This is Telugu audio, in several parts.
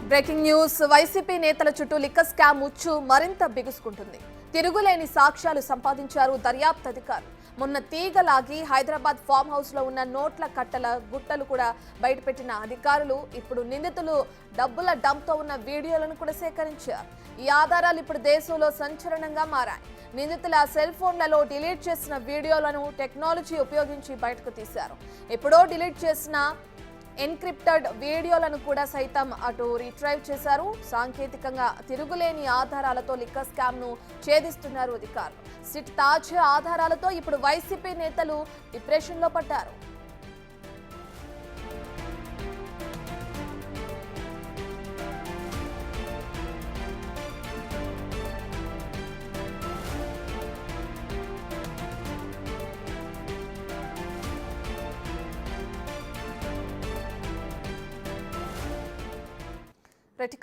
బ్రేకింగ్ న్యూస్ వైసీపీ నేతల చుట్టూ లిక్కర్ స్కామ్ ఉచ్చు మరింత బిగుసుకుంటుంది. తిరుగులేని సాక్ష్యాలు సంపాదించారు దర్యాప్తు అధికారులు. మొన్న తీగలాగి హైదరాబాద్ ఫామ్ హౌస్ లో ఉన్న నోట్ల కట్టల గుట్టలు కూడా బయటపెట్టిన అధికారులు ఇప్పుడు నిందితులు డబ్బుల డంప్తో ఉన్న వీడియోలను కూడా సేకరించారు. ఈ ఆధారాలు ఇప్పుడు దేశంలో సంచలనంగా మారాయి. నిందితుల సెల్ ఫోన్లలో డిలీట్ చేసిన వీడియోలను టెక్నాలజీ ఉపయోగించి బయటకు తీశారు. ఎప్పుడో డిలీట్ చేసిన ఎన్క్రిప్టెడ్ వీడియోలను కూడా సైతం అటు రిట్రైవ్ చేశారు. సాంకేతికంగా తిరుగులేని ఆధారాలతో లిక్కర్ స్కామ్ ను ఛేదిస్తున్నారు అధికారులు. సిట్ తాజా ఆధారాలతో ఇప్పుడు వైసీపీ నేతలు డిప్రెషన్ లో పడ్డారు.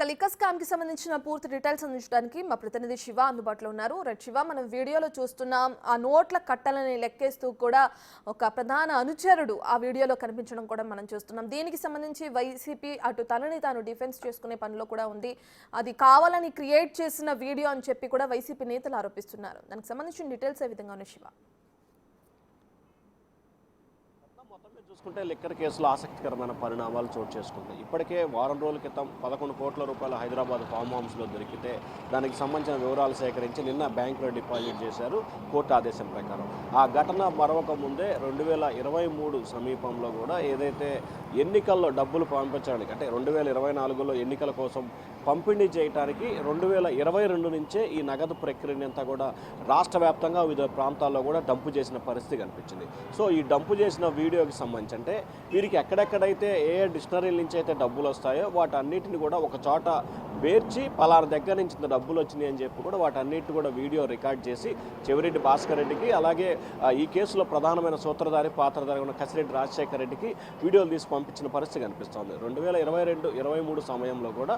లిక్కర్ స్కామ్ కి సంబంధించిన పూర్తి డీటెయిల్స్ అందించడానికి మా ప్రతినిధి శివ అందుబాటులో ఉన్నారు. శివ, మనం వీడియోలో చూస్తున్నాం, ఆ నోట్ల కట్టలని లెక్కేస్తూ కూడా ఒక ప్రధాన అనుచరుడు ఆ వీడియోలో కనిపించడం కూడా మనం చూస్తున్నాం. దీనికి సంబంధించి వైసీపీ అటు తనని తాను డిఫెన్స్ చేసుకునే పనిలో కూడా ఉంది. అది కావాలని క్రియేట్ చేసిన వీడియో అని చెప్పి కూడా వైసీపీ నేతలు ఆరోపిస్తున్నారు. దానికి సంబంధించిన డీటెయిల్స్ ఏ విధంగా ఉన్నాయి శివ? చూసుకుంటే లిక్కర్ కేసులో ఆసక్తికరమైన పరిణామాలు చోటు చేసుకుంటాయి. ఇప్పటికే వారం రోజుల క్రితం 11 కోట్ల రూపాయలు హైదరాబాద్ ఫామ్ హౌస్లో దొరికితే దానికి సంబంధించిన వివరాలు సేకరించి నిన్న బ్యాంకులో డిపాజిట్ చేశారు కోర్టు ఆదేశం ప్రకారం. ఆ ఘటన మరొక ముందే 2023 సమీపంలో కూడా ఏదైతే ఎన్నికల్లో డబ్బులు పంపించడానికి అంటే 2024లో ఎన్నికల కోసం పంపిణీ చేయడానికి 2022 నుంచే ఈ నగదు ప్రక్రియని అంతా కూడా రాష్ట్ర వ్యాప్తంగా వివిధ ప్రాంతాల్లో కూడా డంపు చేసిన పరిస్థితి కనిపించింది. సో ఈ డంపు చేసిన వీడియోకి సంబంధించి అంటే వీరికి ఎక్కడెక్కడైతే ఏ డిక్షనరీల నుంచి అయితే డబ్బులు వస్తాయో వాటన్నిటిని కూడా ఒక చోట పేర్చి పలానా దగ్గర నుంచి ఇంత డబ్బులు వచ్చినాయి అని చెప్పి కూడా వాటన్నిటిని కూడా వీడియో రికార్డ్ చేసి చెవిరెడ్డి భాస్కర్ రెడ్డికి, అలాగే ఈ కేసులో ప్రధానమైన సూత్రధారి పాత్రధారి ఉన్న కసిరెడ్డి రాజశేఖర రెడ్డికి వీడియోలు తీసి పంపించిన పరిస్థితి కనిపిస్తోంది. 2022-23 సమయంలో కూడా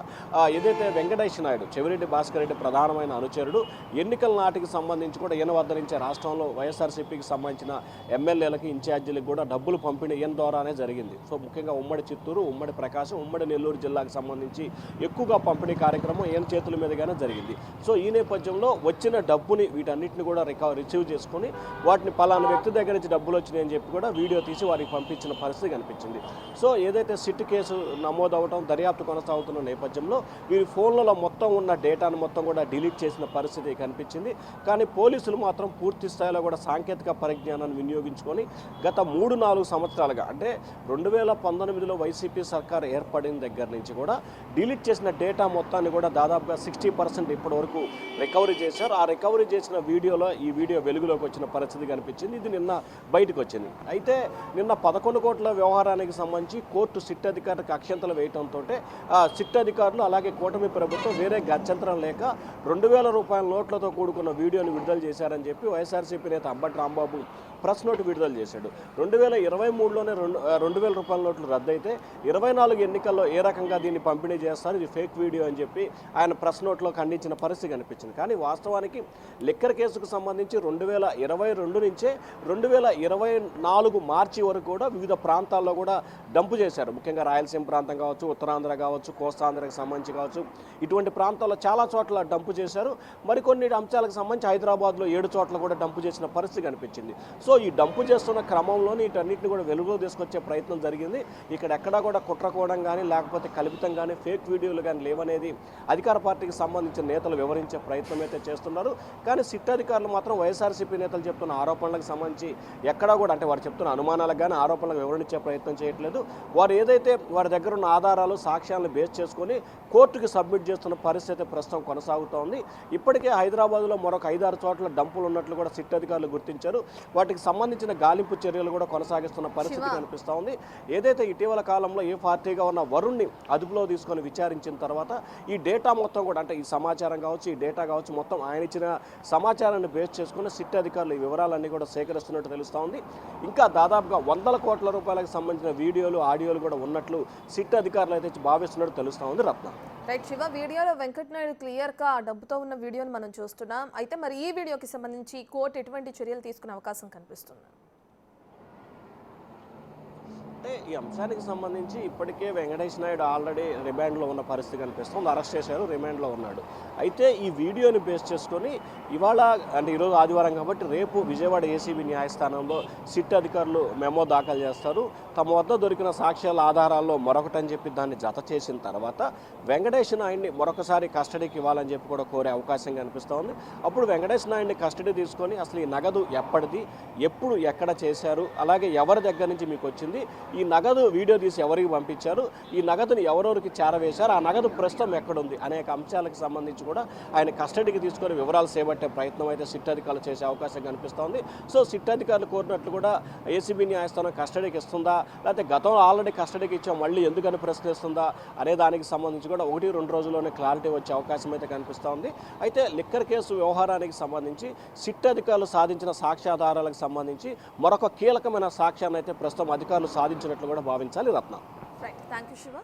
ఏదైతే వెంకటేష్ నాయుడు, చెవిరెడ్డి భాస్కర్ రెడ్డి ప్రధానమైన అనుచరుడు, ఎన్నికల నాటికి సంబంధించి కూడా ఈయన వద్ద నుంచే రాష్ట్రంలో వైఎస్ఆర్సీపీకి సంబంధించిన ఎమ్మెల్యేలకి ఇన్ఛార్జీలకు కూడా డబ్బులు పంపిణీ ఈయన ద్వారానే జరిగింది. సో ముఖ్యంగా ఉమ్మడి చిత్తూరు, ఉమ్మడి ప్రకాశం, ఉమ్మడి నెల్లూరు జిల్లాకు సంబంధించి ఎక్కువగా పంపిణీ కార్యక్రమం ఈయన చేతుల మీదుగానే జరిగింది. సో ఈ నేపథ్యంలో వచ్చిన డబ్బుని వీటన్నిటిని కూడా రిసీవ్ చేసుకొని వాటిని పలానా వ్యక్తి దగ్గర నుంచి డబ్బులు వచ్చినాయని చెప్పి కూడా వీడియో తీసి వారికి పంపించిన పరిస్థితి కనిపించింది. సో ఏదైతే సిట్ కేసు నమోదవటం, దర్యాప్తు కొనసాగుతున్న నేపథ్యంలో వీరి ఫోన్లలో మొత్తం ఉన్న డేటాను మొత్తం కూడా డిలీట్ చేసిన పరిస్థితి కనిపించింది. కానీ పోలీసులు మాత్రం పూర్తి స్థాయిలో కూడా సాంకేతిక పరిజ్ఞానాన్ని వినియోగించుకొని గత 3-4 సంవత్సరాలుగా అంటే 2019లో వైసీపీ సర్కార్ ఏర్పడిన దగ్గర నుంచి కూడా డిలీట్ చేసిన డేటా మొత్తాన్ని కూడా దాదాపుగా 60% ఇప్పటి వరకు రికవరీ చేశారు. ఆ రికవరీ చేసిన వీడియోలో ఈ వీడియో వెలుగులోకి వచ్చిన పరిస్థితి కనిపించింది. ఇది నిన్న బయటకు వచ్చింది. అయితే నిన్న 11 కోట్ల వ్యవహారానికి సంబంధించి కోర్టు సిట్ అధికారులకు అక్షంతలు వేయడంతో సిట్ అధికారులు అలాగే కూటమి ప్రభుత్వం వేరే గత్యంతరం లేక 2000 రూపాయల నోట్లతో కూడుకున్న వీడియోని విడుదల చేశారని చెప్పి వైఎస్ఆర్సీపీ నేత అంబటి రాంబాబు ప్రెస్ నోట్ విడుదల చేశాడు. 2023లోనే 2000 రూపాయల నోట్లు రద్దయితే 24 ఎన్నికల్లో ఏ రకంగా దీన్ని పంపిణీ చేస్తారు, ఇది ఫేక్ వీడియో అని చెప్పి ఆయన ప్రెస్ నోట్లో ఖండించిన పరిస్థితి కనిపించింది. కానీ వాస్తవానికి లిక్కర్ కేసుకు సంబంధించి 2022 నుంచే 2024 మార్చి వరకు కూడా వివిధ ప్రాంతాల్లో కూడా డంపు చేశారు. ముఖ్యంగా రాయలసీమ ప్రాంతం కావచ్చు, ఉత్తరాంధ్ర కావచ్చు, కోస్తాంధ్రకు సంబంధించి కావచ్చు, ఇటువంటి ప్రాంతాల్లో చాలా చోట్ల డంపు చేశారు. మరికొన్ని అంశాలకు సంబంధించి హైదరాబాద్లో 7 చోట్ల కూడా డంపు చేసిన పరిస్థితి కనిపించింది. సో ఈ డంపు చేస్తున్న క్రమంలోనే వీటన్నిటిని కూడా వెలుగులో తీసుకొచ్చే ప్రయత్నం జరిగింది. ఇక్కడ ఎక్కడా కూడా కుట్రకోవడం కానీ లేకపోతే కల్పితం కానీ ఫేక్ వీడియోలు కానీ లేవనేది అధికార పార్టీకి సంబంధించిన నేతలు వివరించే ప్రయత్నం అయితే చేస్తున్నారు. కానీ సిట్ అధికారులు మాత్రం వైఎస్ఆర్సీపీ నేతలు చెప్తున్న ఆరోపణలకు సంబంధించి ఎక్కడా కూడా అంటే వారు చెప్తున్న అనుమానాలకు కానీ ఆరోపణలకు వివరించే ప్రయత్నం చేయట్లేదు. వారు ఏదైతే వారి దగ్గర ఉన్న ఆధారాలు సాక్ష్యాలను బేస్ చేసుకొని కోర్టుకి సబ్మిట్ చేస్తున్న పరిస్థితి ప్రస్తుతం కొనసాగుతోంది. ఇప్పటికే హైదరాబాద్లో మరొక 5-6 చోట్ల డంపులు ఉన్నట్లు కూడా సిట్ అధికారులు గుర్తించారు. వాటికి సంబంధించిన గాలింపు చర్యలు కూడా కొనసాగిస్తున్న పరిస్థితి కనిపిస్తూ ఉంది. ఏదైతే ఇటీవల కాలంలో ఏ పార్టీగా ఉన్న వరుణ్ని అదుపులో తీసుకొని విచారించిన తర్వాత ఈ డేటా మొత్తం కూడా అంటే ఈ సమాచారం కావచ్చు, ఈ డేటా కావచ్చు, మొత్తం ఆయన ఇచ్చిన సమాచారాన్ని బేస్ చేసుకుని సిట్ అధికారులు ఈ వివరాలన్నీ కూడా సేకరిస్తున్నట్టు తెలుస్తూ ఉంది. ఇంకా దాదాపుగా 100 కోట్ల రూపాయలకు సంబంధించిన వీడియోలు, ఆడియోలు కూడా ఉన్నట్లు సిట్ అధికారులు అయితే భావిస్తున్నట్టు తెలుస్తూ ఉంది. రత్న రైట్ శివ, వీడియోలో వెంకటనాయుడు క్లియర్గా ఆ డబ్బుతో ఉన్న వీడియోని మనం చూస్తున్నాం. అయితే మరి ఈ వీడియోకి సంబంధించి కోర్టు ఎటువంటి చర్యలు తీసుకునే అవకాశం కనిపిస్తుంది? అంటే ఈ అంశానికి సంబంధించి ఇప్పటికే వెంకటేష్ నాయుడు ఆల్రెడీ రిమాండ్లో ఉన్న పరిస్థితి కనిపిస్తుంది. అరెస్ట్ చేశారు, రిమాండ్లో ఉన్నాడు. అయితే ఈ వీడియోని బేస్ చేసుకొని ఇవాళ అంటే ఈరోజు ఆదివారం కాబట్టి రేపు విజయవాడ ఏసీబీ న్యాయస్థానంలో సిట్ అధికారులు మెమో దాఖలు చేస్తారు. తమ వద్ద దొరికిన సాక్ష్యాల ఆధారాల్లో మరొకటని చెప్పి దాన్ని జత చేసిన తర్వాత వెంకటేష్ నాయుడిని మరొకసారి కస్టడీకి ఇవ్వాలని చెప్పి కూడా కోరే అవకాశం కనిపిస్తోంది. అప్పుడు వెంకటేష్ నాయుడిని కస్టడీ తీసుకొని అసలు ఈ నగదు ఎప్పటిది, ఎప్పుడు ఎక్కడ చేశారు, అలాగే ఎవరి దగ్గర నుంచి మీకు వచ్చింది, ఈ నగదు వీడియో తీసి ఎవరికి పంపించారు, ఈ నగదుని ఎవరెవరికి చేరవేశారు, ఆ నగదు ప్రస్తుతం ఎక్కడుంది అనేక అంశాలకు సంబంధించి కూడా ఆయన కస్టడీకి తీసుకొని వివరాలు చేపట్టే ప్రయత్నం అయితే సిట్ అధికారులు చేసే అవకాశం కనిపిస్తోంది. సో సిట్ అధికారులు కోరినట్లు కూడా ఏసీబీ న్యాయస్థానం కస్టడీకి ఇస్తుందా, లేకపోతే గతంలో ఆల్రెడీ కస్టడీకి ఇచ్చాం మళ్ళీ ఎందుకని ప్రశ్నిస్తుందా అనే దానికి సంబంధించి కూడా 1-2 రోజుల్లోనే క్లారిటీ వచ్చే అవకాశం అయితే కనిపిస్తోంది. అయితే లిక్కర్ కేసు వ్యవహారానికి సంబంధించి సిట్ అధికారులు సాధించిన సాక్ష్యాధారాలకు సంబంధించి మరొక కీలకమైన సాక్ష్యాన్ని అయితే ప్రస్తుతం అధికారులు సాధించినట్లు కూడా భావించాలి. Ratna. Right, thank you Shiva.